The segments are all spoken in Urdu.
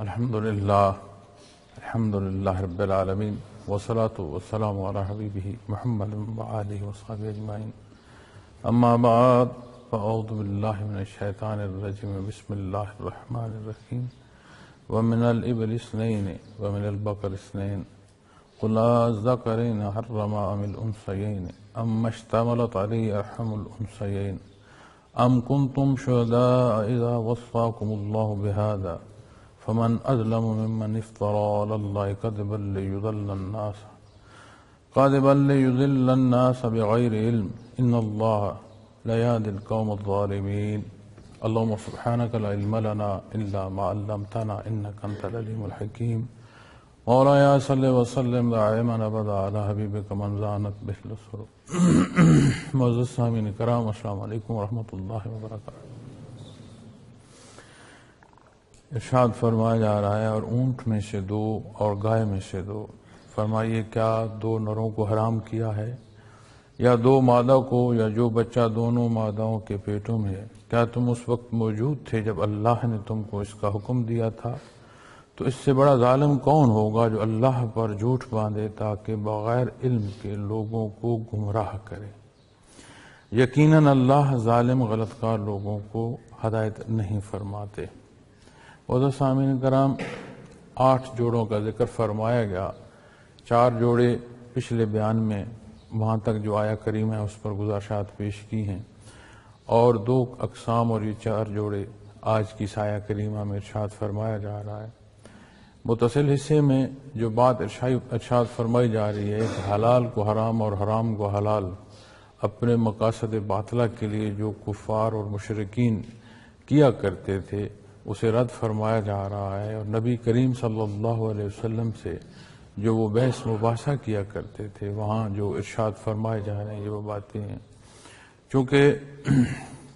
الحمد لله رب العالمين والصلاة والسلام على حبيبه محمد وآله وصحبه أجمعين. أما بعد فأعوذ بالله من الشيطان الرجيم. بسم الله الرحمن الرحيم. ومن الإبل اثنين ومن البقر اثنين قل الذكرين حرم أم الأنثيين أما اشتملت عليه أرحم الأنثيين أم كنتم شهداء إذا وصاكم الله بهذا فمن أظلم ممن افترى على الله كذبا ليضل الناس بغير علم إن الله لا يهدي القوم الظالمين. اللهم سبحانك لا علم لنا إلا ما علمتنا إنك أنت العليم الحكيم. مولاي صل وسلم دائما أبدا على حبيبك من زانت به الأسر. معزز سامعین کرام، السلام علیکم ورحمۃ اللہ وبرکاتہ. ارشاد فرمایا جا رہا ہے اور اونٹ میں سے دو اور گائے میں سے دو. فرمائیے کیا دو نروں کو حرام کیا ہے یا دو مادہ کو یا جو بچہ دونوں ماداؤں کے پیٹوں میں ہے؟ کیا تم اس وقت موجود تھے جب اللہ نے تم کو اس کا حکم دیا تھا؟ تو اس سے بڑا ظالم کون ہوگا جو اللہ پر جھوٹ باندھے تاکہ بغیر علم کے لوگوں کو گمراہ کرے. یقیناً اللہ ظالم غلط کار لوگوں کو ہدایت نہیں فرماتے. معزز سامعین کرام، 8 جوڑوں کا ذکر فرمایا گیا. 4 جوڑے پچھلے بیان میں وہاں تک جو آیا کریمہ ہے اس پر گزارشات پیش کی ہیں، اور 2 اقسام اور یہ 4 جوڑے آج کی سایہ کریمہ میں ارشاد فرمایا جا رہا ہے. متصل حصے میں جو بات ارشاد فرمائی جا رہی ہے کہ حلال کو حرام اور حرام کو حلال اپنے مقاصد باطلہ کے لیے جو کفار اور مشرکین کیا کرتے تھے اسے رد فرمایا جا رہا ہے. اور نبی کریم صلی اللہ علیہ وسلم سے جو وہ بحث مباحثہ کیا کرتے تھے وہاں جو ارشاد فرمائے جا رہے ہیں یہ وہ باتیں ہیں. چونکہ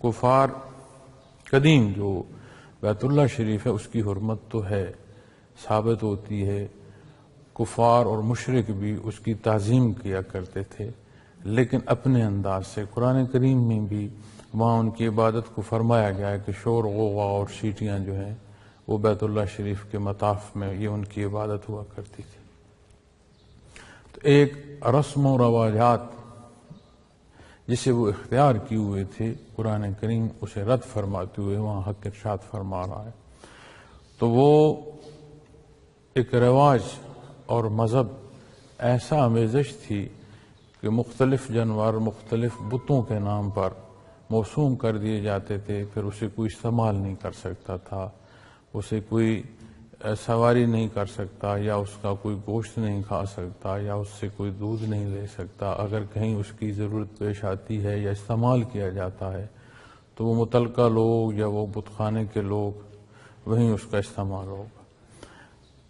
کفار قدیم جو بیت اللہ شریف ہے اس کی حرمت تو ہے، ثابت ہوتی ہے. کفار اور مشرک بھی اس کی تعظیم کیا کرتے تھے لیکن اپنے انداز سے. قرآن کریم میں بھی وہاں ان کی عبادت کو فرمایا گیا ہے کہ شور غوغا اور سیٹیاں جو ہیں وہ بیت اللہ شریف کے مطاف میں یہ ان کی عبادت ہوا کرتی تھی. تو ایک رسم و رواجات جسے وہ اختیار کیے ہوئے تھے قرآن کریم اسے رد فرماتے ہوئے وہاں حق ارشاد فرما رہا ہے. تو وہ ایک رواج اور مذہب ایسا آمیزش تھی کہ مختلف جانور مختلف بتوں کے نام پر موسوم کر دیے جاتے تھے، پھر اسے کوئی استعمال نہیں کر سکتا تھا، اسے کوئی سواری نہیں کر سکتا، یا اس کا کوئی گوشت نہیں کھا سکتا، یا اس سے کوئی دودھ نہیں لے سکتا. اگر کہیں اس کی ضرورت پیش آتی ہے یا استعمال کیا جاتا ہے تو وہ متعلقہ لوگ یا وہ بت خانے کے لوگ وہیں اس کا استعمال ہوگا.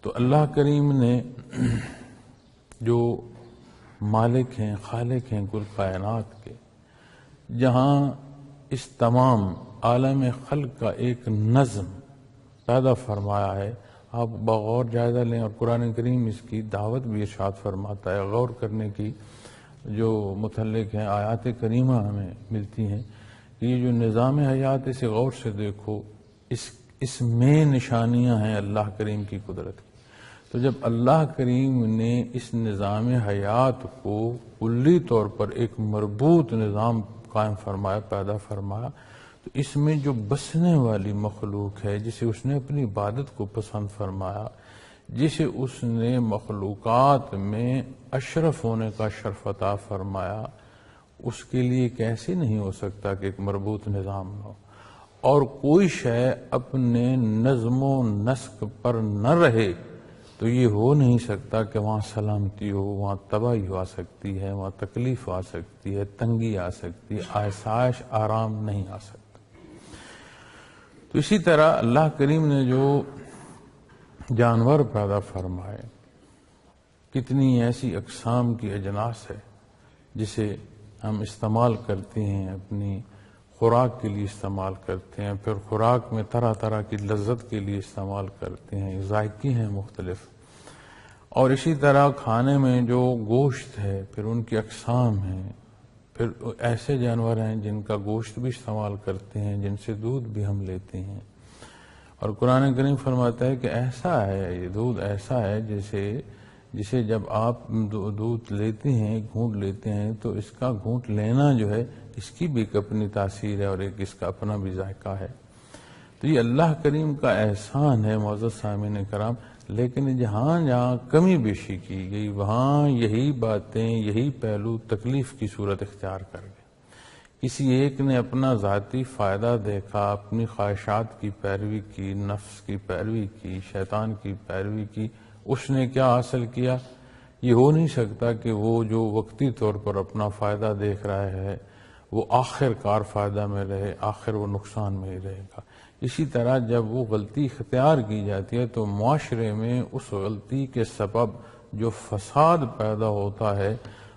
تو اللہ کریم نے جو مالک ہیں خالق ہیں کل کائنات کے، جہاں اس تمام عالم خلق کا ایک نظم پیدا فرمایا ہے، آپ بغور جائزہ لیں. اور قرآن کریم اس کی دعوت بھی ارشاد فرماتا ہے. غور کرنے کی جو متعلق ہیں آیات کریمہ ہمیں ملتی ہیں کہ یہ جو نظام حیات اسے غور سے دیکھو، اس میں نشانیاں ہیں اللہ کریم کی قدرت کی. تو جب اللہ کریم نے اس نظام حیات کو کلی طور پر ایک مربوط نظام قائم فرمایا، پیدا فرمایا، تو اس میں جو بسنے والی مخلوق ہے جسے اس نے اپنی عبادت کو پسند فرمایا، جسے اس نے مخلوقات میں اشرف ہونے کا شرف عطا فرمایا، اس کے لیے کیسے نہیں ہو سکتا کہ ایک مربوط نظام ہو. اور کوئی شے اپنے نظم و نسق پر نہ رہے تو یہ ہو نہیں سکتا کہ وہاں سلامتی ہو، وہاں تباہی آ سکتی ہے، وہاں تکلیف آ سکتی ہے، تنگی آ سکتی ہے، آسائش آرام نہیں آ سکتا. تو اسی طرح اللہ کریم نے جو جانور پیدا فرمائے، کتنی ایسی اقسام کی اجناس ہے جسے ہم استعمال کرتے ہیں، اپنی خوراک کے لیے استعمال کرتے ہیں، پھر خوراک میں طرح طرح کی لذت کے لیے استعمال کرتے ہیں، ذائقے ہیں مختلف. اور اسی طرح کھانے میں جو گوشت ہے پھر ان کی اقسام ہیں، پھر ایسے جانور ہیں جن کا گوشت بھی استعمال کرتے ہیں، جن سے دودھ بھی ہم لیتے ہیں. اور قرآن کریم فرماتا ہے کہ ایسا ہے یہ دودھ، ایسا ہے جسے جب آپ دودھ لیتے ہیں، گھونٹ لیتے ہیں، تو اس کا گھونٹ لینا جو ہے اس کی بھی ایک اپنی تاثیر ہے اور ایک اس کا اپنا بھی ذائقہ ہے۔ تو یہ اللہ کریم کا احسان ہے معزز سامعین کرام، لیکن جہاں جہاں کمی بیشی کی گئی وہاں یہی باتیں، یہی پہلو تکلیف کی صورت اختیار کر گئے۔ کسی ایک نے اپنا ذاتی فائدہ دیکھا، اپنی خواہشات کی پیروی کی، نفس کی پیروی کی، شیطان کی پیروی کی، اس نے کیا حاصل کیا؟ یہ ہو نہیں سکتا کہ وہ جو وقتی طور پر اپنا فائدہ دیکھ رہا ہے وہ آخر کار فائدہ میں رہے، آخر وہ نقصان میں ہی رہے گا۔ اسی طرح جب وہ غلطی اختیار کی جاتی ہے تو معاشرے میں اس غلطی کے سبب جو فساد پیدا ہوتا ہے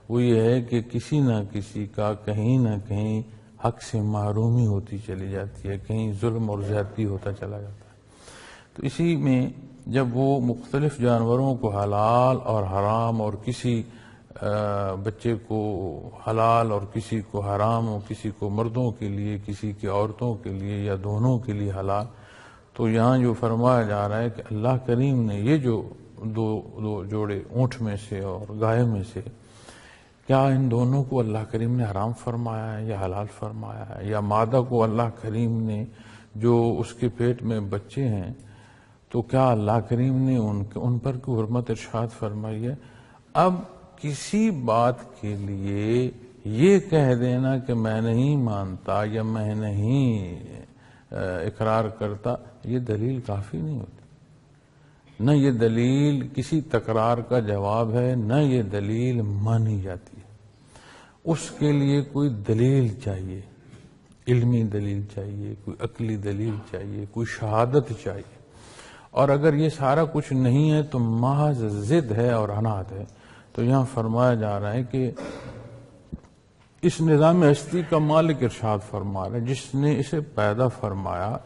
وہ یہ ہے کہ کسی نہ کسی کا کہیں نہ کہیں حق سے محرومی ہوتی چلی جاتی ہے، کہیں ظلم اور زیادتی ہوتا چلا جاتا ہے۔ تو اسی میں جب وہ مختلف جانوروں کو حلال اور حرام، اور کسی بچے کو حلال اور کسی کو حرام، اور کسی کو مردوں کے لیے، کسی کی عورتوں کے لیے، یا دونوں کے لیے حلال، تو یہاں جو فرمایا جا رہا ہے کہ اللہ کریم نے یہ جو دو جوڑے اونٹ میں سے اور گائے میں سے، کیا ان دونوں کو اللہ کریم نے حرام فرمایا ہے یا حلال فرمایا ہے؟ یا مادہ کو اللہ کریم نے جو اس کے پیٹ میں بچے ہیں تو کیا اللہ کریم نے ان پر کوئی حرمت ارشاد فرمائی ہے؟ اب کسی بات کے لیے یہ کہہ دینا کہ میں نہیں مانتا یا میں نہیں اقرار کرتا، یہ دلیل کافی نہیں ہوتی۔ نہ یہ دلیل کسی تکرار کا جواب ہے، نہ یہ دلیل مانی جاتی ہے۔ اس کے لیے کوئی دلیل چاہیے، علمی دلیل چاہیے، کوئی عقلی دلیل چاہیے، کوئی شہادت چاہیے۔ اور اگر یہ سارا کچھ نہیں ہے تو محض ضد ہے اور عناد ہے۔ تو یہاں فرمایا جا رہا ہے کہ اس نظام ہستی کا مالک ارشاد فرما رہا ہے، جس نے اسے پیدا فرمایا،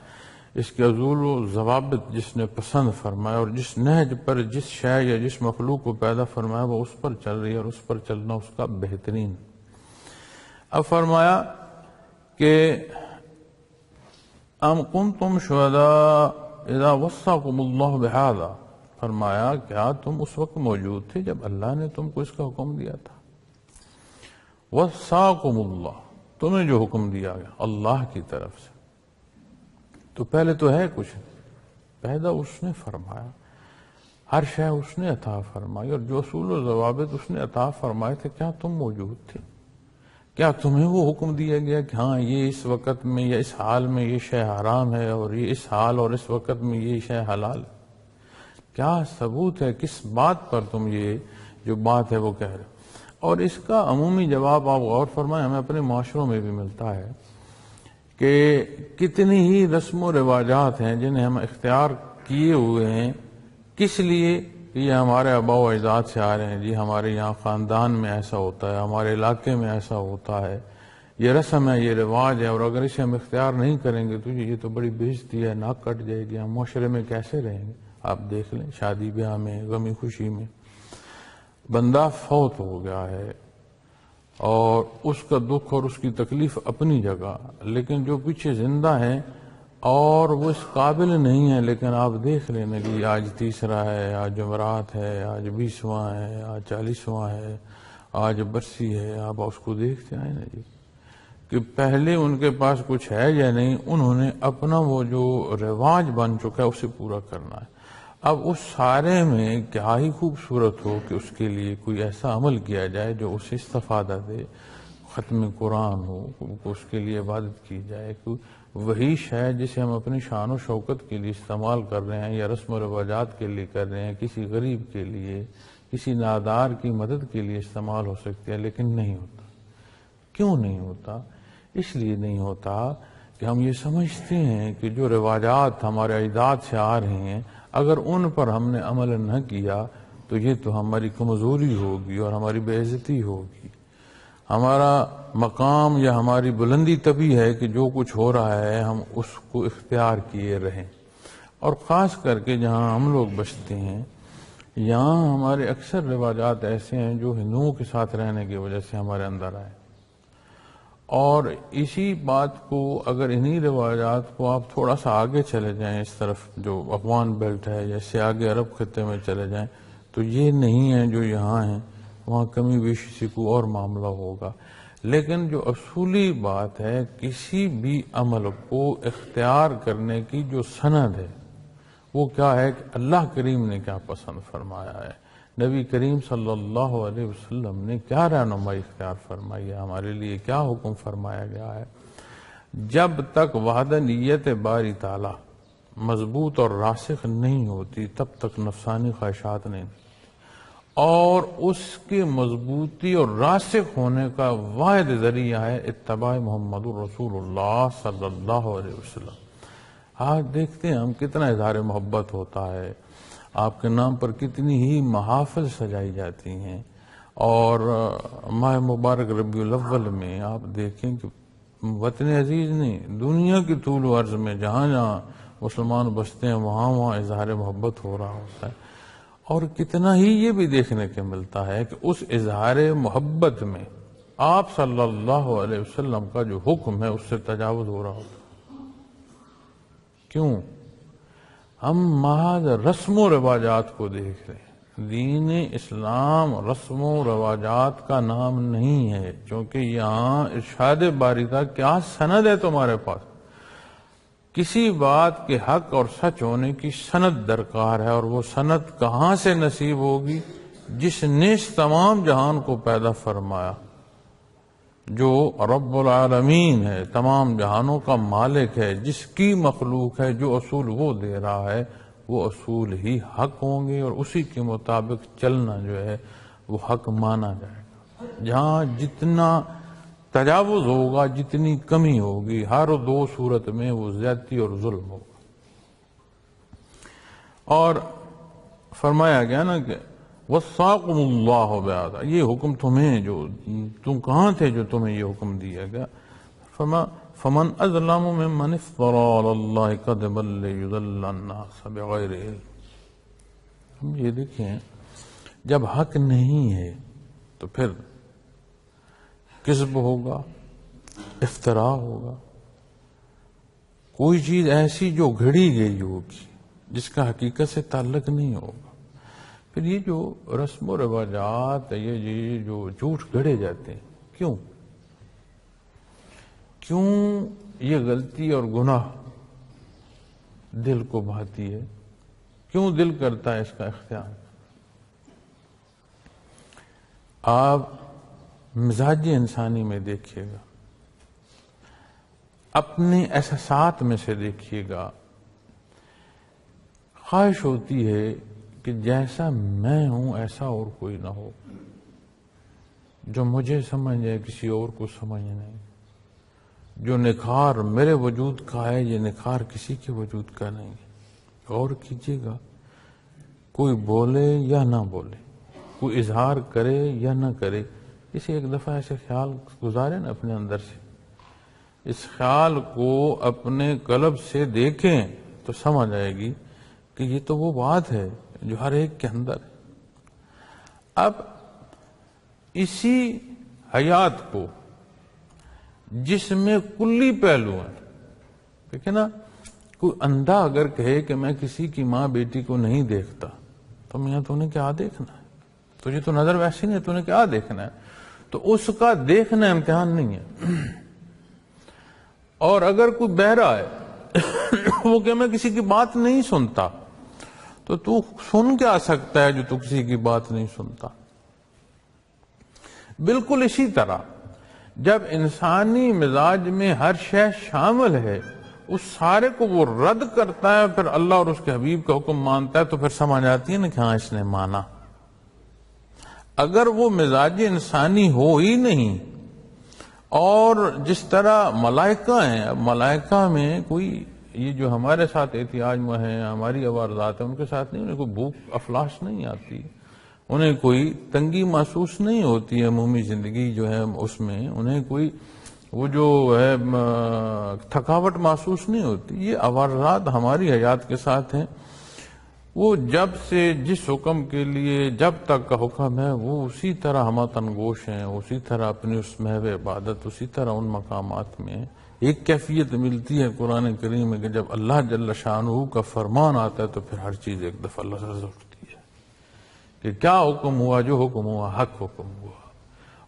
اس کے اصول و ضوابط جس نے پسند فرمایا، اور جس نہج پر جس شے یا جس مخلوق کو پیدا فرمایا وہ اس پر چل رہی ہے، اور اس پر چلنا اس کا بہترین۔ اب فرمایا کہ ام کنتم شہداء اذا وصاکم اللہ بہذا، فرمایا کیا تم اس وقت موجود تھے جب اللہ نے تم کو اس کا حکم دیا تھا؟ وصاکم اللہ، تمہیں جو حکم دیا گیا اللہ کی طرف سے، تو پہلے تو ہے کچھ، پیدا اس نے فرمایا، ہر شے اس نے عطا فرمائی، اور جو اصول و ضوابط اس نے عطا فرمائے تھے کیا تم موجود تھے؟ کیا تمہیں وہ حکم دیا گیا کہ ہاں یہ اس وقت میں یا اس حال میں یہ شے حرام ہے، اور یہ اس حال اور اس وقت میں یہ شے حلال ہے؟ کیا ثبوت ہے؟ کس بات پر تم یہ جو بات ہے وہ کہہ رہے؟ اور اس کا عمومی جواب آپ غور فرمائیں، ہمیں اپنے معاشروں میں بھی ملتا ہے کہ کتنی ہی رسم و رواجات ہیں جنہیں ہم اختیار کیے ہوئے ہیں، کس لیے؟ یہ ہمارے آباء و اجداد سے آ رہے ہیں، جی ہمارے یہاں خاندان میں ایسا ہوتا ہے، ہمارے علاقے میں ایسا ہوتا ہے، یہ رسم ہے، یہ رواج ہے، اور اگر اسے ہم اختیار نہیں کریں گے تو یہ تو بڑی بےعزتی ہے، ناک کٹ جائے گی، ہم معاشرے میں کیسے رہیں گے؟ آپ دیکھ لیں شادی بیاہ میں، غمی خوشی میں، بندہ فوت ہو گیا ہے اور اس کا دکھ اور اس کی تکلیف اپنی جگہ، لیکن جو پیچھے زندہ ہیں اور وہ اس قابل نہیں ہے، لیکن آپ دیکھ لینا کہ آج تیسرا ہے، آج جمعرات ہے، آج 20واں ہے، آج 40واں ہے، آج برسی ہے، آپ اس کو دیکھتے آئے نا جی کہ پہلے ان کے پاس کچھ ہے یا نہیں، انہوں نے اپنا وہ جو رواج بن چکا ہے اسے پورا کرنا ہے۔ اب اس سارے میں کیا ہی خوبصورت ہو کہ اس کے لیے کوئی ایسا عمل کیا جائے جو اسے استفادہ دے، ختم قرآن ہو، اس کے لیے عبادت کی جائے، وہی شے جسے ہم اپنی شان و شوکت کے لیے استعمال کر رہے ہیں یا رسم و رواجات کے لیے کر رہے ہیں، کسی غریب کے لیے، کسی نادار کی مدد کے لیے استعمال ہو سکتی ہے، لیکن نہیں ہوتا۔ کیوں نہیں ہوتا؟ اس لیے نہیں ہوتا کہ ہم یہ سمجھتے ہیں کہ جو رواجات ہمارے اجداد سے آ رہے ہیں اگر ان پر ہم نے عمل نہ کیا تو یہ تو ہماری کمزوری ہوگی اور ہماری بے عزتی ہوگی۔ ہمارا مقام یا ہماری بلندی تبھی ہے کہ جو کچھ ہو رہا ہے ہم اس کو اختیار کیے رہیں، اور خاص کر کے جہاں ہم لوگ بستے ہیں یہاں ہمارے اکثر رواجات ایسے ہیں جو ہندوؤں کے ساتھ رہنے کی وجہ سے ہمارے اندر آئے، اور اسی بات کو اگر انہی روایات کو آپ تھوڑا سا آگے چلے جائیں اس طرف جو افغان بیلٹ ہے یا اس سے آگے عرب خطے میں چلے جائیں تو یہ نہیں ہے جو یہاں ہیں، وہاں کمی بیشی سے کوئی اور معاملہ ہوگا. لیکن جو اصولی بات ہے کسی بھی عمل کو اختیار کرنے کی جو سند ہے وہ کیا ہے کہ اللہ کریم نے کیا پسند فرمایا ہے، نبی کریم صلی اللہ علیہ وسلم نے کیا رہنمائی اختیار فرمائی ہے، ہمارے لیے کیا حکم فرمایا گیا ہے. جب تک وحدانیت باری تعالی مضبوط اور راسخ نہیں ہوتی تب تک نفسانی خواہشات نہیں، اور اس کی مضبوطی اور راسخ ہونے کا واحد ذریعہ ہے اتباع محمد الرسول اللہ صلی اللہ علیہ وسلم. آج دیکھتے ہیں ہم کتنا اظہار محبت ہوتا ہے، آپ کے نام پر کتنی ہی محافل سجائی جاتی ہیں، اور ماہ مبارک ربیع الاول میں آپ دیکھیں کہ وطن عزیز نہیں، دنیا کی طول و عرض میں جہاں جہاں مسلمان بستے ہیں وہاں وہاں اظہار محبت ہو رہا ہوتا ہے. اور کتنا ہی یہ بھی دیکھنے کے ملتا ہے کہ اس اظہار محبت میں آپ صلی اللہ علیہ وسلم کا جو حکم ہے اس سے تجاوز ہو رہا ہوتا ہے. کیوں؟ ہم محض رسم و رواجات کو دیکھ رہے ہیں. دین اسلام رسم و رواجات کا نام نہیں ہے، چونکہ یہاں ارشاد باری کا کیا سند ہے تمہارے پاس. کسی بات کے حق اور سچ ہونے کی سند درکار ہے، اور وہ سند کہاں سے نصیب ہوگی؟ جس نے اس تمام جہان کو پیدا فرمایا، جو رب العالمین ہے، تمام جہانوں کا مالک ہے، جس کی مخلوق ہے. جو اصول وہ دے رہا ہے وہ اصول ہی حق ہوں گے، اور اسی کے مطابق چلنا جو ہے وہ حق مانا جائے گا. جہاں جتنا تجاوز ہوگا، جتنی کمی ہوگی، ہر دو صورت میں وہ زیادتی اور ظلم ہوگا. اور فرمایا گیا نا کہ وَصَّاقُمُ اللَّهُ بِهَذَا، یہ حکم تمہیں، جو تم کہاں تھے جو تمہیں یہ حکم دیا گیا. فَمَنْ أَظْلَمُ مِمَّنِ افْتَرَىٰ عَلَى اللَّهِ كَذِبًا لِيُضِلَّ النَّاسَ بِغَيْرِ عِلْمٍ. ہم یہ دیکھیں جب حق نہیں ہے تو پھر کذب ہوگا، افتراء ہوگا، کوئی چیز ایسی جو گھڑی گئی ہوگی جس کا حقیقت سے تعلق نہیں ہوگا. پھر یہ جو رسم و رواجات، یہ جو جھوٹ گھڑے جاتے ہیں، کیوں یہ غلطی اور گناہ دل کو بھاتی ہے؟ کیوں دل کرتا ہے اس کا اختیار؟ آپ مزاج انسانی میں دیکھیے گا، اپنے احساسات میں سے دیکھیے گا، خواہش ہوتی ہے کہ جیسا میں ہوں ایسا اور کوئی نہ ہو، جو مجھے سمجھ جائے کسی اور کو سمجھ نہیں. جو نکھار میرے وجود کا ہے یہ نکھار کسی کے وجود کا نہیں. غور کیجیے گا، کوئی بولے یا نہ بولے، کوئی اظہار کرے یا نہ کرے، اسے ایک دفعہ ایسے خیال گزارے نا اپنے اندر سے، اس خیال کو اپنے قلب سے دیکھیں تو سمجھ آئے گی کہ یہ تو وہ بات ہے جو ہر ایک کے اندر ہے. اب اسی حیات کو جس میں کلی پہلو ہیں، دیکھیں نا، کوئی اندھا اگر کہے کہ میں کسی کی ماں بیٹی کو نہیں دیکھتا تو میاں تو نے کیا دیکھنا ہے؟ تجھے تو نظر ویسی نہیں ہے، تو نے کیا دیکھنا ہے؟ تو اس کا دیکھنا امتحان نہیں ہے. اور اگر کوئی بہرا ہے وہ کہ میں کسی کی بات نہیں سنتا، تو سن کیا سکتا ہے جو تو کسی کی بات نہیں سنتا؟ بالکل اسی طرح جب انسانی مزاج میں ہر شے شامل ہے، اس سارے کو وہ رد کرتا ہے، پھر اللہ اور اس کے حبیب کا حکم مانتا ہے، تو پھر سمجھ آتی ہے نا کہ ہاں اس نے مانا. اگر وہ مزاج انسانی ہو ہی نہیں، اور جس طرح ملائکہ ہیں، اب ملائکہ میں کوئی یہ جو ہمارے ساتھ احتیاج میں ہیں، ہماری عوارضات ہیں، ان کے ساتھ نہیں، انہیں کوئی بھوک افلاس نہیں آتی، انہیں کوئی تنگی محسوس نہیں ہوتی ہے عمومی زندگی جو ہے اس میں، انہیں کوئی وہ جو ہے تھکاوٹ محسوس نہیں ہوتی. یہ عوارضات ہماری حیات کے ساتھ ہیں. وہ جب سے جس حکم کے لیے جب تک کا حکم ہے وہ اسی طرح ہم تنگوش ہیں، اسی طرح اپنی اس محو عبادت، اسی طرح ان مقامات میں ایک کیفیت ملتی ہے قرآن کریم میں کہ جب اللہ جل شانہ کا فرمان آتا ہے تو پھر ہر چیز ایک دفعہ لرز اٹھتی ہے کہ کیا حکم ہوا، جو حکم ہوا حق حکم ہوا۔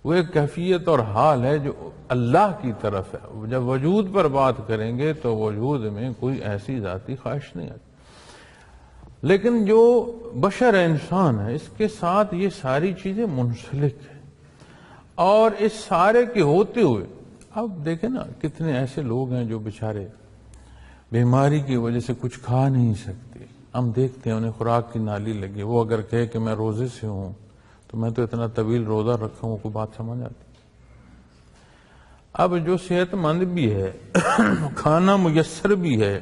وہ ایک کیفیت اور حال ہے جو اللہ کی طرف ہے۔ جب وجود پر بات کریں گے تو وجود میں کوئی ایسی ذاتی خواہش نہیں آتی، لیکن جو بشر انسان ہے اس کے ساتھ یہ ساری چیزیں منسلک ہیں، اور اس سارے کے ہوتے ہوئے اب دیکھیں نا کتنے ایسے لوگ ہیں جو بیچارے بیماری کی وجہ سے کچھ کھا نہیں سکتے، ہم دیکھتے ہیں انہیں خوراک کی نالی لگی، وہ اگر کہے کہ میں روزے سے ہوں تو میں تو اتنا طویل روزہ رکھا ہوں، کوئی بات سمجھ آتی۔ اب جو صحت مند بھی ہے کھانا میسر بھی ہے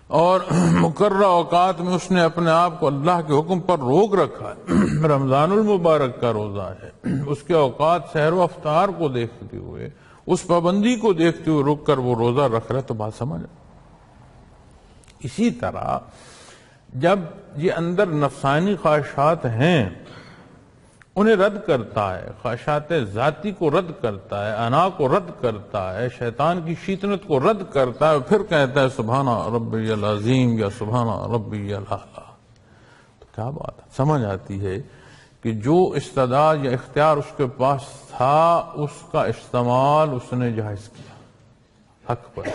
اور مقررہ اوقات میں اس نے اپنے آپ کو اللہ کے حکم پر روک رکھا ہے، رمضان المبارک کا روزہ ہے، اس کے اوقات سحر و افطار کو دیکھتے ہوئے، اس پابندی کو دیکھتے ہوئے رک کر وہ روزہ رکھ رہا ہے تو بات سمجھ۔ اسی طرح جب یہ اندر نفسانی خواہشات ہیں انہیں رد کرتا ہے، خواہشات ذاتی کو رد کرتا ہے، انا کو رد کرتا ہے، شیطان کی شیطنت کو رد کرتا ہے، پھر کہتا ہے سبحان ربی العظیم یا سبحان ربی الاعلی، تو کیا بات ہے؟ سمجھ آتی ہے کہ جو استعداد یا اختیار اس کے پاس تھا اس کا استعمال اس نے جائز کیا حق پر۔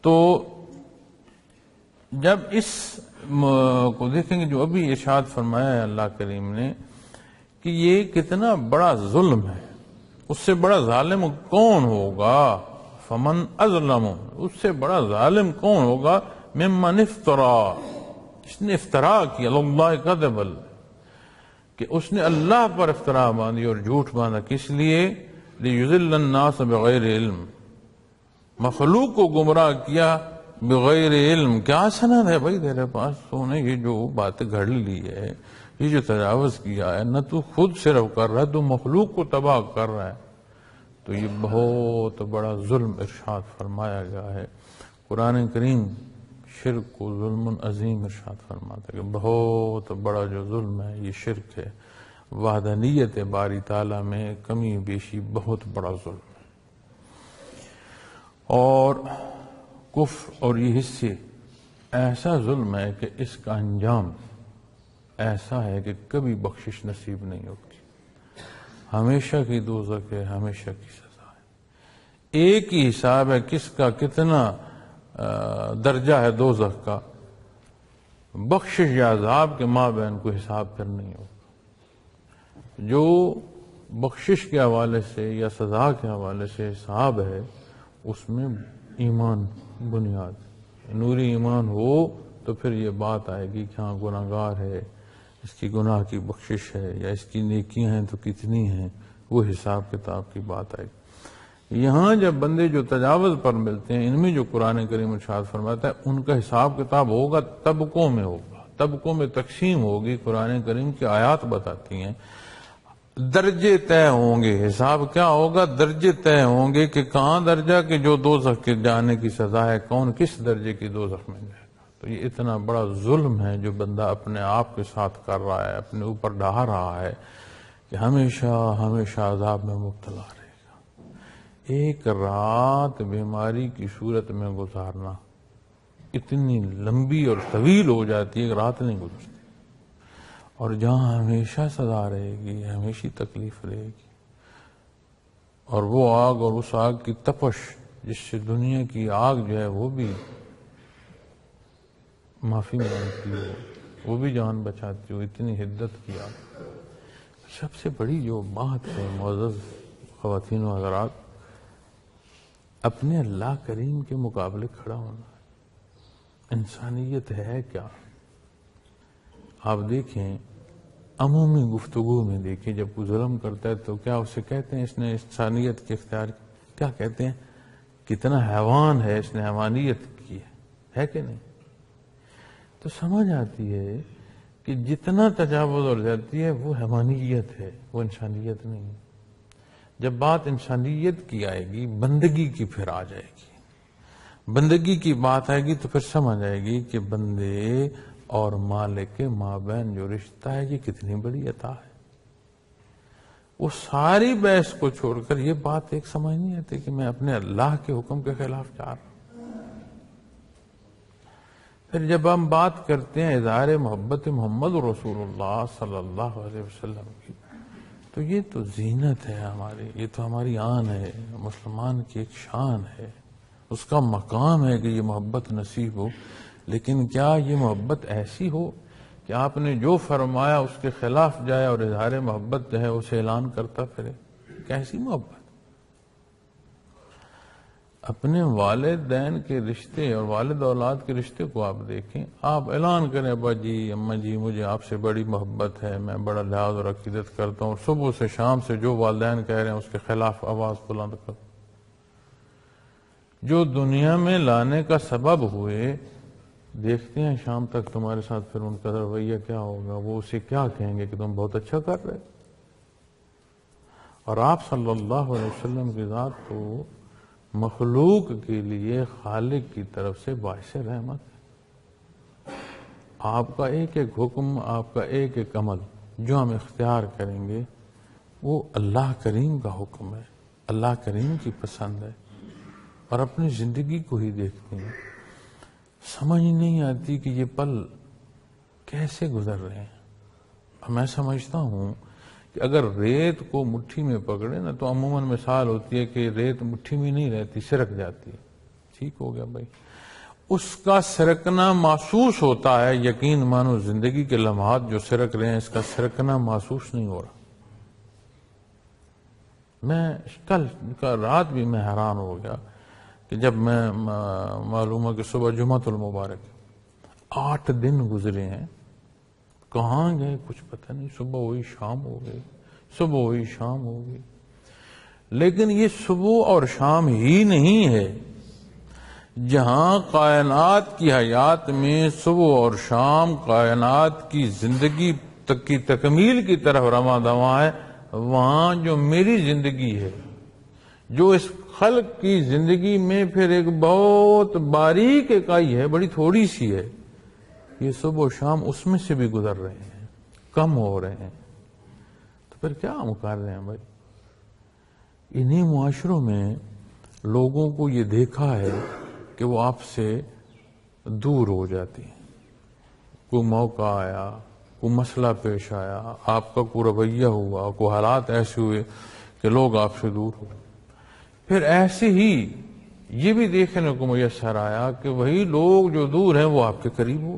تو جب اس کو دیکھیں گے جو ابھی ارشاد فرمایا ہے اللہ کریم نے کہ یہ کتنا بڑا ظلم ہے، اس سے بڑا ظالم کون ہوگا؟ فمن اظلم، اس سے بڑا ظالم کون ہوگا؟ ممن افترا، جس نے افترا کیا اللہ کذب، کہ اس نے اللہ پر افترا باندھی اور جھوٹ باندھا، کس لیے؟ لیضل الناس بغیر علم، مخلوق کو گمراہ کیا بغیر علم۔ کیا سند ہے بھائی تیرے پاس؟ تو نے یہ جو بات گھڑ لی ہے، یہ جو تجاوز کیا ہے، نہ تو خود صرف کر رہا ہے تو مخلوق کو تباہ کر رہا ہے، تو یہ بہت بڑا ظلم ارشاد فرمایا گیا ہے۔ قرآن کریم شرک کو ظلم عظیم ارشاد فرماتا ہے کہ بہت بڑا جو ظلم ہے یہ شرک ہے، وحدانیت باری تعالیٰ میں کمی بیشی بہت بڑا ظلم ہے، اور کفر اور یہ حصے ایسا ظلم ہے کہ اس کا انجام ایسا ہے کہ کبھی بخشش نصیب نہیں ہوتی، ہمیشہ کی دوزخ ہے، ہمیشہ کی سزا ہے۔ ایک ہی حساب ہے کس کا کتنا درجہ ہے دوزخ کا، بخشش یا عذاب کے مابین کوئی حساب پھر نہیں ہوگا۔ جو بخشش کے حوالے سے یا سزا کے حوالے سے حساب ہے اس میں ایمان بنیاد، نوری ایمان ہو تو پھر یہ بات آئے گی کہ ہاں گناہگار ہے، اس کی گناہ کی بخشش ہے، یا اس کی نیکیاں ہیں تو کتنی ہیں، وہ حساب کتاب کی بات آئے گی۔ یہاں جب بندے جو تجاوز پر ملتے ہیں ان میں جو قرآن کریم ارشاد فرماتا ہے ان کا حساب کتاب ہوگا، طبقوں میں ہوگا، طبقوں میں تقسیم ہوگی۔ قرآن کریم کی آیات بتاتی ہیں درجے طے ہوں گے، حساب کیا ہوگا؟ درجے طے ہوں گے کہ کہاں درجہ کہ جو دوزخ کے جانے کی سزا ہے، کون کس درجے کی دوزخ میں جائے گا۔ تو یہ اتنا بڑا ظلم ہے جو بندہ اپنے آپ کے ساتھ کر رہا ہے، اپنے اوپر ڈھا رہا ہے کہ ہمیشہ ہمیشہ عذاب میں مبتلا رہے گا۔ ایک رات بیماری کی صورت میں گزارنا اتنی لمبی اور طویل ہو جاتی ہے کہ رات نہیں گزرتی، اور جہاں ہمیشہ سزا رہے گی، ہمیشہ تکلیف رہے گی، اور وہ آگ اور اس آگ کی تپش جس سے دنیا کی آگ جو ہے وہ بھی معافی مانگتی ہو، وہ بھی جان بچاتی ہو، اتنی حدت کی آگ۔ سب سے بڑی جو بات ہے معزز خواتین و حضرات، اپنے اللہ کریم کے مقابلے کھڑا ہونا۔ انسانیت ہے کیا؟ آپ دیکھیں عمومی گفتگو میں دیکھیں، جب کوئی ظلم کرتا ہے تو کیا اسے کہتے ہیں اس نے انسانیت کے اختیار کی؟ کیا کہتے ہیں؟ کتنا حیوان ہے، اس نے حیوانیت کی ہے کہ نہیں؟ تو سمجھ آتی ہے کہ جتنا تجاوز اور زیادتی ہے وہ حیوانیت ہے، وہ انسانیت نہیں ہے۔ جب بات انسانیت کی آئے گی، بندگی کی پھر آ جائے گی۔ بندگی کی بات آئے گی تو پھر سمجھ آئے گی کہ بندے اور مالک کے مابین جو رشتہ ہے یہ کتنی بڑی عطا ہے۔ وہ ساری بحث کو چھوڑ کر یہ بات ایک سمجھ نہیں آتی کہ میں اپنے اللہ کے حکم کے خلاف جا رہا ہوں۔ پھر جب ہم بات کرتے ہیں اظہار محبت محمد رسول اللہ صلی اللہ علیہ وسلم کی، تو یہ تو زینت ہے ہماری، یہ تو ہماری آن ہے، مسلمان کی ایک شان ہے، اس کا مقام ہے کہ یہ محبت نصیب ہو۔ لیکن کیا یہ محبت ایسی ہو کہ آپ نے جو فرمایا اس کے خلاف جائے اور اظہار محبت جو ہے اسے اعلان کرتا پھرے؟ کیسی محبت؟ اپنے والدین کے رشتے اور والد اولاد کے رشتے کو آپ دیکھیں، آپ اعلان کریں ابا جی اماں جی مجھے آپ سے بڑی محبت ہے، میں بڑا لحاظ اور عقیدت کرتا ہوں، صبح سے شام سے جو والدین کہہ رہے ہیں اس کے خلاف آواز بلند کرو۔ جو دنیا میں لانے کا سبب ہوئے، دیکھتے ہیں شام تک تمہارے ساتھ پھر ان کا رویہ کیا ہوگا، وہ اسے کیا کہیں گے کہ تم بہت اچھا کر رہے۔ اور آپ صلی اللہ علیہ وسلم کی ذات تو مخلوق کے لیے خالق کی طرف سے باعث رحمت ہے۔ آپ کا ایک ایک حکم، آپ کا ایک ایک عمل جو ہم اختیار کریں گے وہ اللہ کریم کا حکم ہے، اللہ کریم کی پسند ہے۔ اور اپنی زندگی کو ہی دیکھتے ہیں، سمجھ نہیں آتی کہ یہ پل کیسے گزر رہے ہیں۔ میں سمجھتا ہوں کہ اگر ریت کو مٹھی میں پکڑے نا تو عموماً مثال ہوتی ہے کہ ریت مٹھی میں نہیں رہتی، سرک جاتی ہے۔ ٹھیک ہو گیا بھائی، اس کا سرکنا محسوس ہوتا ہے، یقین مانو زندگی کے لمحات جو سرک رہے ہیں اس کا سرکنا محسوس نہیں ہو رہا۔ میں کل رات بھی میں حیران ہو گیا کہ جب میں معلوم ہے کہ صبح جمعۃ المبارک 8 دن گزرے ہیں، کہاں گئے کچھ پتہ نہیں، صبح ہوئی شام ہو گئی، صبح ہوئی شام ہو گئی۔ لیکن یہ صبح اور شام ہی نہیں ہے، جہاں کائنات کی حیات میں صبح اور شام کائنات کی زندگی تک کی تکمیل کی طرف رواں دواں ہے، وہاں جو میری زندگی ہے، جو اس خلق کی زندگی میں پھر ایک بہت باریک اکائی ہے، بڑی تھوڑی سی ہے، یہ صبح و شام اس میں سے بھی گزر رہے ہیں، کم ہو رہے ہیں۔ تو پھر کیا ہم کر رہے ہیں بھائی؟ انہی معاشروں میں لوگوں کو یہ دیکھا ہے کہ وہ آپ سے دور ہو جاتی ہیں۔ کوئی موقع آیا، کوئی مسئلہ پیش آیا، آپ کا کوئی رویہ ہوا، کوئی حالات ایسے ہوئے کہ لوگ آپ سے دور ہو۔ پھر ایسے ہی یہ بھی دیکھنے کو میسر آیا کہ وہی لوگ جو دور ہیں وہ آپ کے قریب ہو۔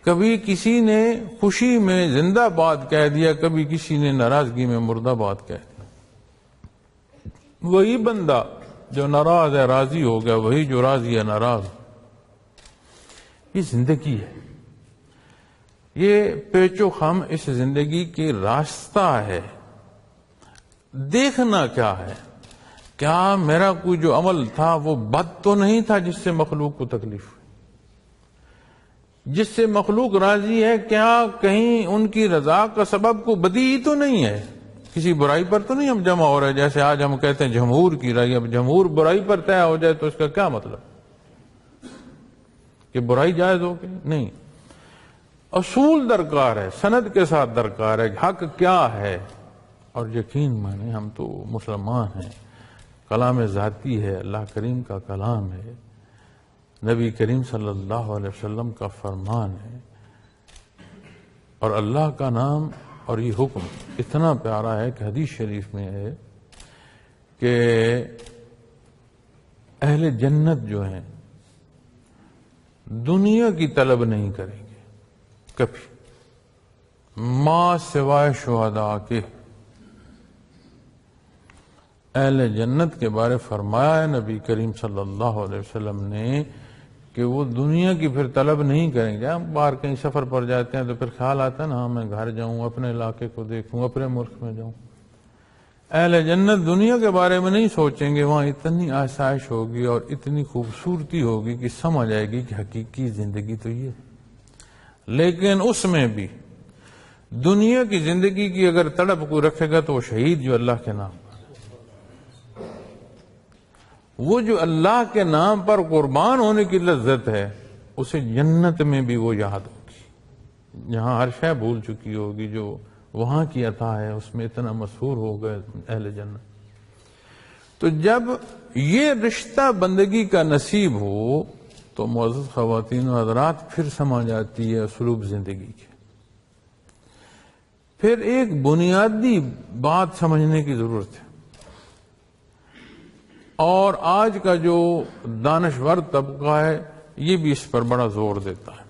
کبھی کسی نے خوشی میں زندہ باد کہہ دیا، کبھی کسی نے ناراضگی میں مردہ باد کہہ دیا۔ وہی بندہ جو ناراض ہے راضی ہو گیا، وہی جو راضی ہے ناراض۔ یہ زندگی ہے، یہ پیچ و خم اس زندگی کے راستہ ہے۔ دیکھنا کیا ہے، کیا میرا کوئی جو عمل تھا وہ بد تو نہیں تھا جس سے مخلوق کو تکلیف ہوئی؟ جس سے مخلوق راضی ہے، کیا کہیں ان کی رضا کا سبب کو بدی ہی تو نہیں ہے؟ کسی برائی پر تو نہیں ہم جمع ہو رہے، جیسے آج ہم کہتے ہیں جمہور کی رائے، اب جمہور برائی پر طے ہو جائے تو اس کا کیا مطلب؟ کہ برائی جائز ہو گئی؟ نہیں، اصول درکار ہے، سند کے ساتھ درکار ہے، حق کیا ہے۔ اور یقین مانے ہم تو مسلمان ہیں، کلام ذاتی ہے، اللہ کریم کا کلام ہے، نبی کریم صلی اللہ علیہ وسلم کا فرمان ہے، اور اللہ کا نام اور یہ حکم اتنا پیارا ہے کہ حدیث شریف میں ہے کہ اہل جنت جو ہیں دنیا کی طلب نہیں کریں گے کبھی، ماں سوائے شہداء کے۔ اہل جنت کے بارے فرمایا ہے نبی کریم صلی اللہ علیہ وسلم نے کہ وہ دنیا کی پھر طلب نہیں کریں گے۔ ہم باہر کہیں سفر پر جاتے ہیں تو پھر خیال آتا ہے نا، میں گھر جاؤں، اپنے علاقے کو دیکھوں، اپنے ملک میں جاؤں۔ اہل جنت دنیا کے بارے میں نہیں سوچیں گے، وہاں اتنی آسائش ہوگی اور اتنی خوبصورتی ہوگی کہ سمجھ آئے گی کہ حقیقی زندگی تو یہ ہے۔ لیکن اس میں بھی دنیا کی زندگی کی اگر تڑپ کوئی رکھے گا تو وہ شہید جو اللہ کے نام، وہ جو اللہ کے نام پر قربان ہونے کی لذت ہے اسے جنت میں بھی وہ یاد ہوگی، جہاں ہر شے بھول چکی ہوگی، جو وہاں کی عطا ہے اس میں اتنا مسحور ہو گئے اہل جنت۔ تو جب یہ رشتہ بندگی کا نصیب ہو تو معزز خواتین و حضرات پھر سمجھ آتی ہے اسلوب زندگی کے۔ پھر ایک بنیادی بات سمجھنے کی ضرورت ہے، اور آج کا جو دانشور طبقہ ہے یہ بھی اس پر بڑا زور دیتا ہے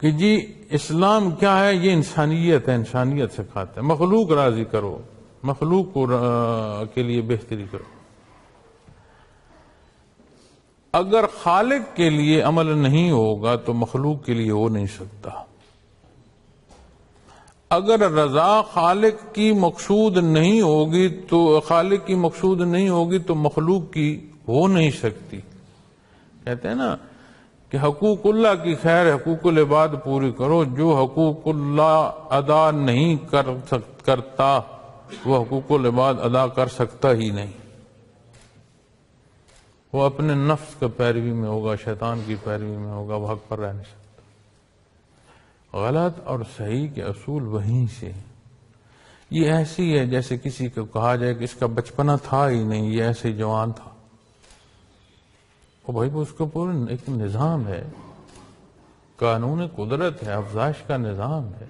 کہ جی اسلام کیا ہے؟ یہ انسانیت ہے، انسانیت سکھاتا ہے، مخلوق راضی کرو، مخلوق کے لیے بہتری کرو۔ اگر خالق کے لیے عمل نہیں ہوگا تو مخلوق کے لیے ہو نہیں سکتا۔ اگر رضا خالق کی مقصود نہیں ہوگی تو خالق کی مقصود نہیں ہوگی تو مخلوق کی ہو نہیں سکتی۔ کہتے ہیں نا کہ حقوق اللہ کی خیر حقوق العباد پوری کرو، جو حقوق اللہ ادا نہیں کرتا وہ حقوق العباد ادا کر سکتا ہی نہیں۔ وہ اپنے نفس کا پیروی میں ہوگا، شیطان کی پیروی میں ہوگا، وہ حق پر رہ نہیں سکتا۔ غلط اور صحیح کے اصول وہیں سے۔ یہ ایسی ہے جیسے کسی کو کہا جائے کہ اس کا بچپنا تھا ہی نہیں، یہ ایسے ہی جوان تھا۔ بھائی وہ اس کا پورا ایک نظام ہے، قانون قدرت ہے، افزائش کا نظام ہے،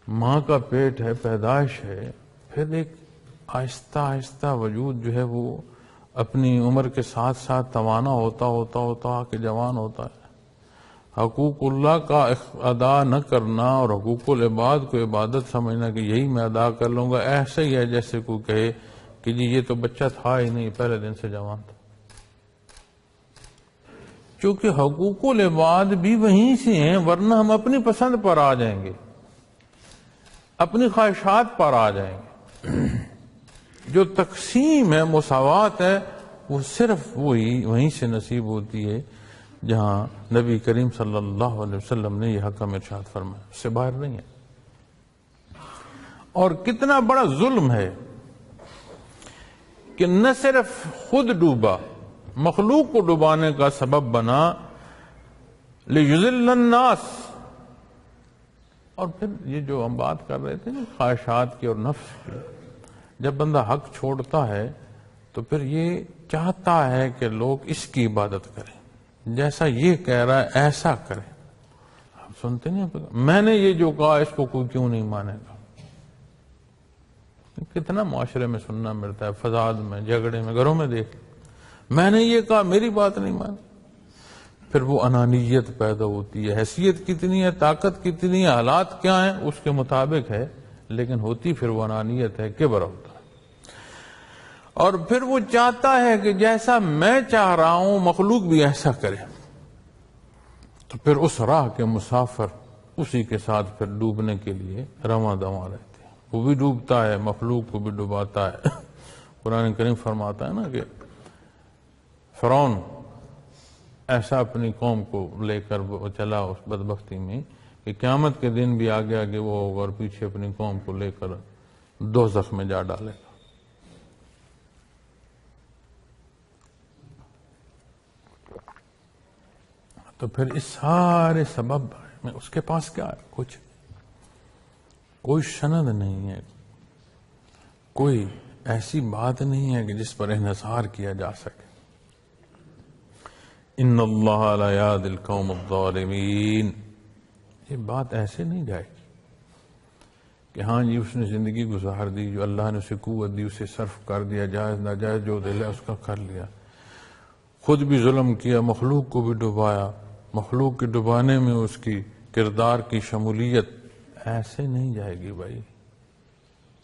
ماں کا پیٹ ہے، پیدائش ہے، پھر ایک آہستہ آہستہ وجود جو ہے وہ اپنی عمر کے ساتھ ساتھ توانا ہوتا ہوتا ہوتا کہ جوان ہوتا ہے۔ حقوق اللہ کا ادا نہ کرنا اور حقوق العباد کو عبادت سمجھنا کہ یہی میں ادا کر لوں گا، ایسا ہی ہے جیسے کوئی کہے کہ جی یہ تو بچہ تھا ہی نہیں، پہلے دن سے جوان تھا۔ چونکہ حقوق العباد بھی وہیں سے ہیں، ورنہ ہم اپنی پسند پر آ جائیں گے، اپنی خواہشات پر آ جائیں گے۔ جو تقسیم ہے، مساوات ہے، وہ صرف وہیں سے نصیب ہوتی ہے جہاں نبی کریم صلی اللہ علیہ وسلم نے یہ حکم ارشاد فرمایا، اس سے باہر نہیں ہے۔ اور کتنا بڑا ظلم ہے کہ نہ صرف خود ڈوبا، مخلوق کو ڈوبانے کا سبب بنا، لِيُذِلَّ النَّاسِ۔ اور پھر یہ جو ہم بات کر رہے تھے نا خواہشات کی اور نفس کی، جب بندہ حق چھوڑتا ہے تو پھر یہ چاہتا ہے کہ لوگ اس کی عبادت کریں، جیسا یہ کہہ رہا ہے ایسا کریں۔ آپ سنتے نہیں، میں نے یہ جو کہا اس کو کوئی کیوں نہیں مانے گا؟ کتنا معاشرے میں سننا ملتا ہے، فساد میں، جھگڑے میں، گھروں میں دیکھ، میں نے یہ کہا میری بات نہیں مانی۔ پھر وہ انانیت پیدا ہوتی ہے، حیثیت کتنی ہے، طاقت کتنی ہے، حالات کیا ہیں اس کے مطابق ہے، لیکن ہوتی پھر وہ انانیت ہے، کبر ہوتا ہے۔ اور پھر وہ چاہتا ہے کہ جیسا میں چاہ رہا ہوں مخلوق بھی ایسا کرے، تو پھر اس راہ کے مسافر اسی کے ساتھ پھر ڈوبنے کے لیے رواں دواں رہتے ہیں۔ وہ بھی ڈوبتا ہے، مخلوق کو بھی ڈوباتا ہے۔ قرآن کریم فرماتا ہے نا کہ فرعون ایسا اپنی قوم کو لے کر چلا اس بدبختی میں کہ قیامت کے دن بھی آگے آگے وہ ہوگا اور پیچھے اپنی قوم کو لے کر دوزخ میں جا ڈالے گا۔ تو پھر اس سارے سبب میں اس کے پاس کیا ہے؟ کچھ کوئی سند نہیں ہے، کوئی ایسی بات نہیں ہے کہ جس پر انحصار کیا جا سکے۔ ان اللہ لا یہدی القوم الظالمین، یہ بات ایسے نہیں جائے گی کہ ہاں جی اس نے زندگی گزار دی، جو اللہ نے اسے قوت دی اسے صرف کر دیا، جائز ناجائز جو دل ہے اس کا کر لیا، خود بھی ظلم کیا، مخلوق کو بھی ڈبایا، مخلوق کے ڈبانے میں اس کی کردار کی شمولیت، ایسے نہیں جائے گی بھائی۔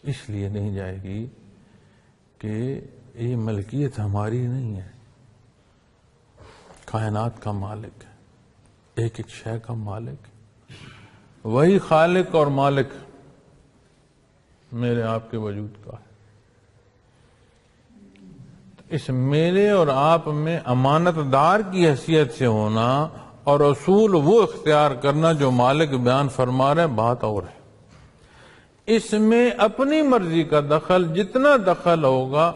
اس لیے نہیں جائے گی کہ یہ ملکیت ہماری نہیں ہے، کائنات کا مالک ہے، ایک ایک شے کا مالک ہے، وہی خالق اور مالک میرے آپ کے وجود کا ہے۔ اس میرے اور آپ میں امانت دار کی حیثیت سے ہونا اور اصول وہ اختیار کرنا جو مالک بیان فرما رہے، بات اور ہے۔ اس میں اپنی مرضی کا دخل، جتنا دخل ہوگا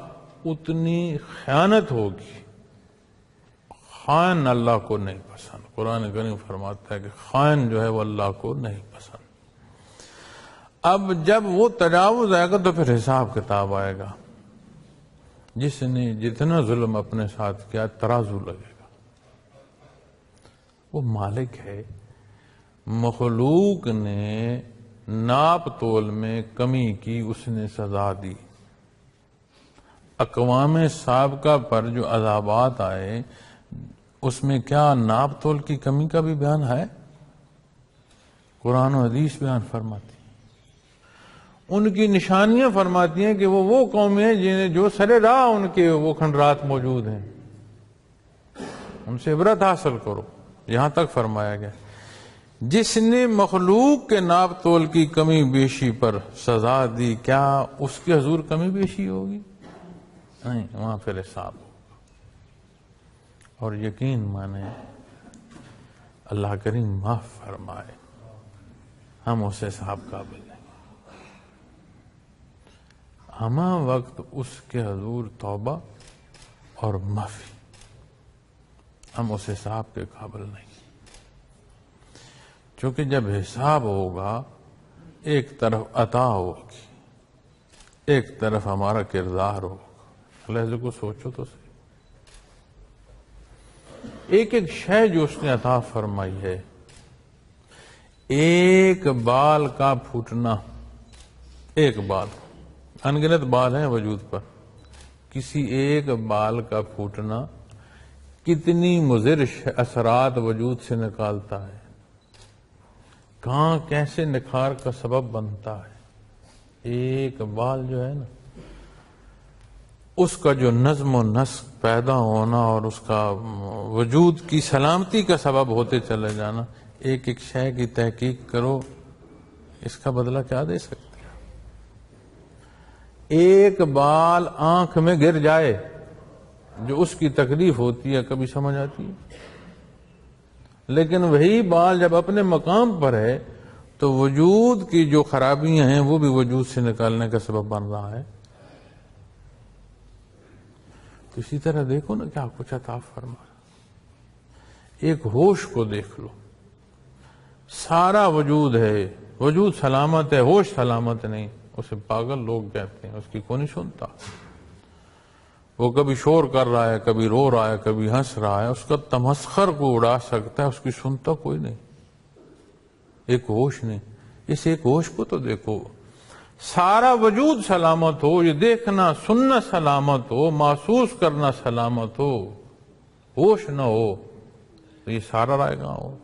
اتنی خیانت ہوگی. خائن اللہ کو نہیں پسند. قرآن کریم فرماتا ہے کہ خائن جو ہے وہ اللہ کو نہیں پسند. اب جب وہ تجاوز آئے گا تو پھر حساب کتاب آئے گا. جس نے جتنا ظلم اپنے ساتھ کیا ترازو لگے گا. وہ مالک ہے. مخلوق نے ناپ تول میں کمی کی، اس نے سزا دی. اقوام سابقہ پر جو عذابات آئے اس میں کیا ناپ تول کی کمی کا بھی بیان ہے؟ قرآن و حدیث بیان فرماتی. ان کی نشانیاں فرماتی ہیں کہ وہ قومیں ہیں جنہیں جو سرے راہ ان کے وہ کھنڈرات موجود ہیں، ان سے عبرت حاصل کرو. یہاں تک فرمایا گیا. جس نے مخلوق کے ناپ تول کی کمی بیشی پر سزا دی، کیا اس کے حضور کمی بیشی ہوگی؟ نہیں، وہاں پھر حساب ہوگا. اور یقین مانے اللہ کریم معاف فرمائے، ہم اس حساب قابل نہیں. ہمہ وقت اس کے حضور توبہ اور معافی، ہم اس حساب کے قابل نہیں. چونکہ جب حساب ہوگا ایک طرف عطا ہوگی، ایک طرف ہمارا کردار ہوگا. لہذا کو سوچو تو صحیح. ایک ایک شے جو اس نے عطا فرمائی ہے، ایک بال کا پھوٹنا، ایک بال، انگنت بال ہیں وجود پر، کسی ایک بال کا پھوٹنا کتنی مضر اثرات وجود سے نکالتا ہے، کہاں کیسے نکھار کا سبب بنتا ہے. ایک بال جو ہے نا، اس کا جو نظم و نسق پیدا ہونا اور اس کا وجود کی سلامتی کا سبب ہوتے چلے جانا، ایک ایک شے کی تحقیق کرو، اس کا بدلہ کیا دے سکتے ہیں. ایک بال آنکھ میں گر جائے، جو اس کی تکلیف ہوتی ہے کبھی سمجھ آتی ہے. لیکن وہی بال جب اپنے مقام پر ہے تو وجود کی جو خرابیاں ہیں وہ بھی وجود سے نکالنے کا سبب بن رہا ہے. اسی طرح دیکھو نا کیا کچھ عطا فرما. ایک ہوش کو دیکھ لو، سارا وجود ہے، وجود سلامت ہے، ہوش سلامت نہیں. اسے پاگل لوگ کہتے ہیں، اس کی کوئی نہیں سنتا. وہ کبھی شور کر رہا ہے، کبھی رو رہا ہے، کبھی ہنس رہا ہے، اس کا تمسخر کو اڑا سکتا ہے، اس کی سنتا کوئی نہیں. ایک ہوش نہیں. اس ایک ہوش کو تو دیکھو. سارا وجود سلامت ہو، یہ دیکھنا سننا سلامت ہو، محسوس کرنا سلامت ہو، ہوش نہ ہو تو یہ سارا رائے گاں ہو.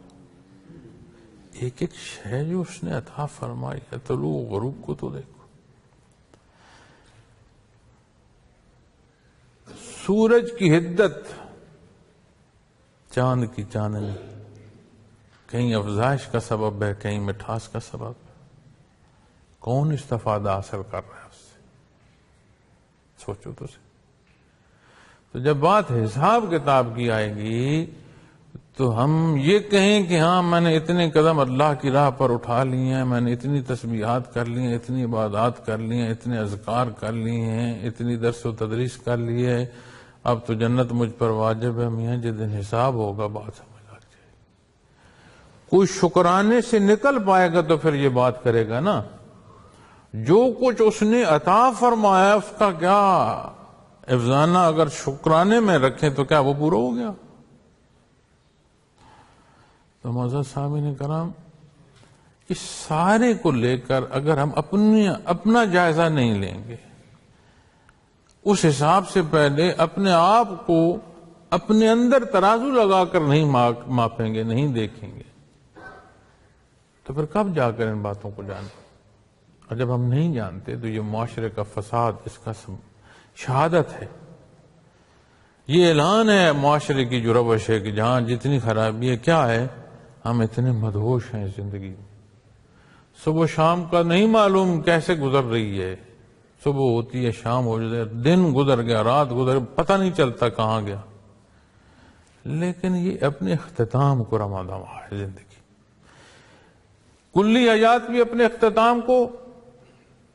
ایک ایک شے جو اس نے عطا فرمائی ہے، طلوع غروب کو تو دیکھو. سورج کی حدت، چاند کی چاندنی، کہیں افزائش کا سبب ہے، کہیں مٹھاس کا سبب ہے. کون استفادہ حاصل کر رہا ہے اس سے؟ سوچو تو صحیح. تو جب بات حساب کتاب کی آئے گی تو ہم یہ کہیں کہ ہاں میں نے اتنے قدم اللہ کی راہ پر اٹھا لیے ہیں، میں نے اتنی تسبیحات کر لی ہیں، اتنی عبادات کر لی ہیں، اتنے اذکار کر لیے ہیں، اتنی درس و تدریس کر لی ہے، اب تو جنت مجھ پر واجب ہے. میاں جس دن حساب ہوگا بات سمجھ آ جائے گی. کوئی شکرانے سے نکل پائے گا تو پھر یہ بات کرے گا نا، جو کچھ اس نے عطا فرمایا اس کا کیا افزانہ اگر شکرانے میں رکھیں تو کیا وہ پورا ہو گیا؟ تو معزز سامعین کرام، اس سارے کو لے کر اگر ہم اپنا جائزہ نہیں لیں گے، اس حساب سے پہلے اپنے آپ کو اپنے اندر ترازو لگا کر نہیں ماپیں گے، نہیں دیکھیں گے، تو پھر کب جا کر ان باتوں کو جانیں؟ اور جب ہم نہیں جانتے تو یہ معاشرے کا فساد اس کا شہادت ہے. یہ اعلان ہے معاشرے کی جو روش ہے کہ جہاں جتنی خرابی ہے، کیا ہے؟ ہم اتنے مدہوش ہیں زندگی میں. صبح شام کا نہیں معلوم کیسے گزر رہی ہے. صبح ہوتی ہے، شام ہو جاتی ہے، دن گزر گیا، رات گزر گیا، پتہ نہیں چلتا کہاں گیا. لیکن یہ اپنے اختتام کو رمادہ ہے زندگی. کلی حیات بھی اپنے اختتام کو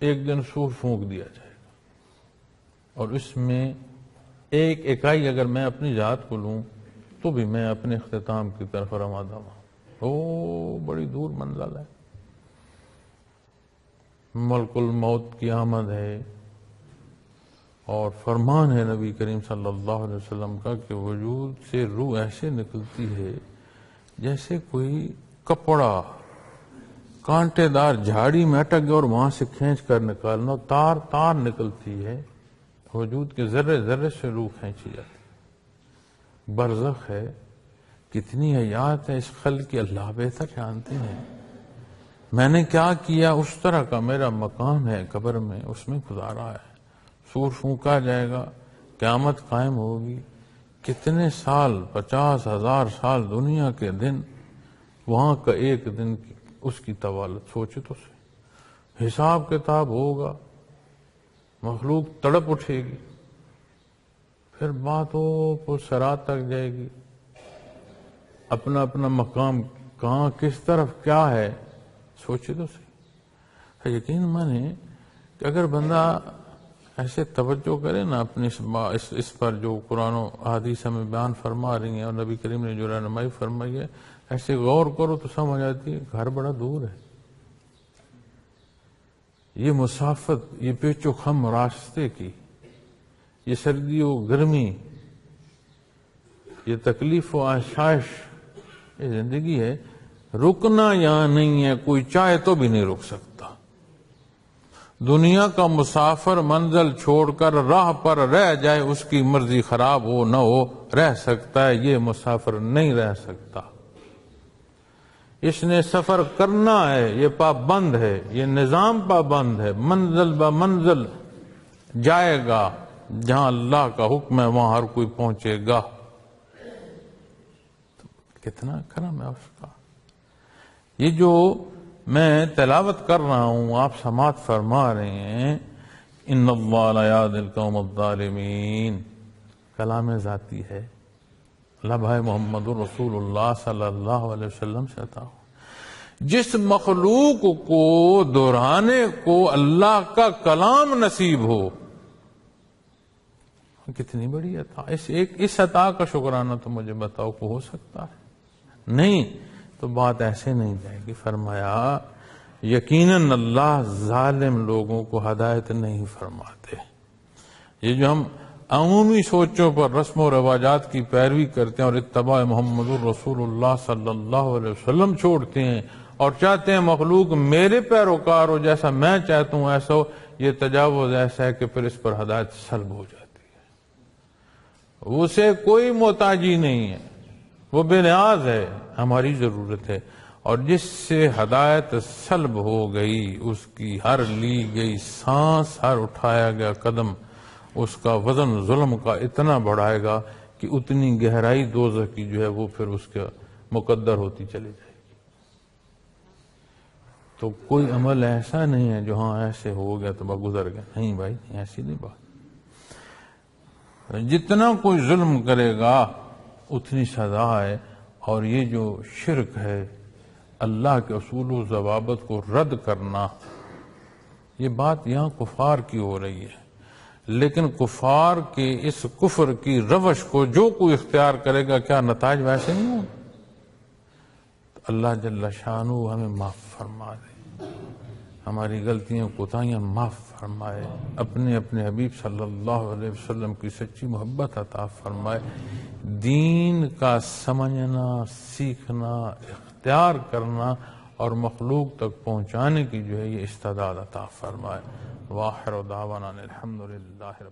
ایک دن سور پھونک دیا جائے گا، اور اس میں ایک اکائی اگر میں اپنی ذات کو لوں تو بھی میں اپنے اختتام کی طرف رواں ہوں۔ بڑی دور منزل ہے، ملک الموت کی آمد ہے، اور فرمان ہے نبی کریم صلی اللہ علیہ وسلم کا کہ وجود سے روح ایسے نکلتی ہے جیسے کوئی کپڑا کانٹے دار جھاڑی میں اٹک گیا اور وہاں سے کھینچ کر نکالنا، تار تار نکلتی ہے، وجود کے ذرے ذرے سے روح کھینچی جاتی ہے۔ برزخ ہے، کتنی حیات ہے اس خلق کی، اللہ بہتر جانتے ہیں۔ میں نے کیا کیا، اس طرح کا میرا مقام ہے قبر میں، اس میں گزارا ہے۔ سور پھونکا جائے گا، قیامت قائم ہوگی، کتنے سال، 50,000 سال دنیا کے دن، وہاں کا ایک دن اس کی طوالت سوچے تو سے حساب کتاب ہوگا، مخلوق تڑپ اٹھے گی، پھر بات ہو صراط تک جائے گی، اپنا اپنا مقام کہاں کس طرف کیا ہے سوچے تو صحیح۔ یقین مانے کہ اگر بندہ ایسے توجہ کرے نا اپنی اس پر جو قرآن و حدیث ہمیں بیان فرما رہی ہیں اور نبی کریم نے جو رہنمائی فرمائی ہے، ایسے غور کرو تو سمجھ آتی ہے گھر بڑا دور ہے، یہ مسافت، یہ پیچ و خم راستے کی، یہ سردی و گرمی، یہ تکلیف و آشائش، یہ زندگی ہے، رکنا یہاں نہیں ہے، کوئی چاہے تو بھی نہیں رک سکتا۔ دنیا کا مسافر منزل چھوڑ کر راہ پر رہ جائے، اس کی مرضی خراب ہو نہ ہو رہ سکتا ہے، یہ مسافر نہیں رہ سکتا۔ اس نے سفر کرنا ہے، یہ پابند ہے، یہ نظام پابند ہے، منزل با منزل جائے گا، جہاں اللہ کا حکم ہے وہاں ہر کوئی پہنچے گا۔ کتنا کرم ہے اس کا۔ یہ جو میں تلاوت کر رہا ہوں، آپ سماعت فرما رہے ہیں، ان اللہ لا یہدی القوم الظالمین، کلام ذاتی ہے، لبھائے محمد رسول اللہ صلی اللہ علیہ وسلم سے عطا ہو۔ جس مخلوق کو دہرانے کو اللہ کا کلام نصیب ہو، کتنی بڑی عطا۔ اس عطا کا شکرانہ تو مجھے بتاؤ کو ہو سکتا ہے؟ نہیں تو بات ایسے نہیں جائے گی۔ فرمایا یقیناً اللہ ظالم لوگوں کو ہدایت نہیں فرماتے۔ یہ جو ہم عمومی سوچوں پر رسم و رواجات کی پیروی کرتے ہیں اور اتباع محمد الرسول اللہ صلی اللہ علیہ وسلم چھوڑتے ہیں اور چاہتے ہیں مخلوق میرے پیروکار ہو، جیسا میں چاہتا ہوں ایسا ہو، یہ تجاوز ایسا ہے کہ پھر اس پر ہدایت سلب ہو جاتی ہے۔ اسے کوئی محتاجی نہیں ہے، وہ بے نیاز ہے، ہماری ضرورت ہے۔ اور جس سے ہدایت سلب ہو گئی، اس کی ہر لی گئی سانس، ہر اٹھایا گیا قدم، اس کا وزن ظلم کا اتنا بڑھائے گا کہ اتنی گہرائی دوزخ کی جو ہے وہ پھر اس کا مقدر ہوتی چلی جائے گی۔ تو کوئی عمل ایسا نہیں ہے جو ہاں ایسے ہو گیا تو بس گزر گیا، نہیں بھائی، ایسی نہیں بات۔ جتنا کوئی ظلم کرے گا اتنی سزا ہے۔ اور یہ جو شرک ہے، اللہ کے اصول و ضوابط کو رد کرنا، یہ بات یہاں کفار کی ہو رہی ہے، لیکن کفار کے اس کفر کی روش کو جو کوئی اختیار کرے گا کیا نتائج ویسے نہیں ہوں؟ اللہ جل شانہ ہمیں معاف فرما دے، ہماری غلطیاں کوتاہیاں معاف فرمائے، اپنے حبیب صلی اللہ علیہ وسلم کی سچی محبت عطا فرمائے، دین کا سمجھنا، سیکھنا، اختیار کرنا اور مخلوق تک پہنچانے کی جو ہے یہ استعداد عطا فرمائے۔ وآخر دعوانا الحمدللہ۔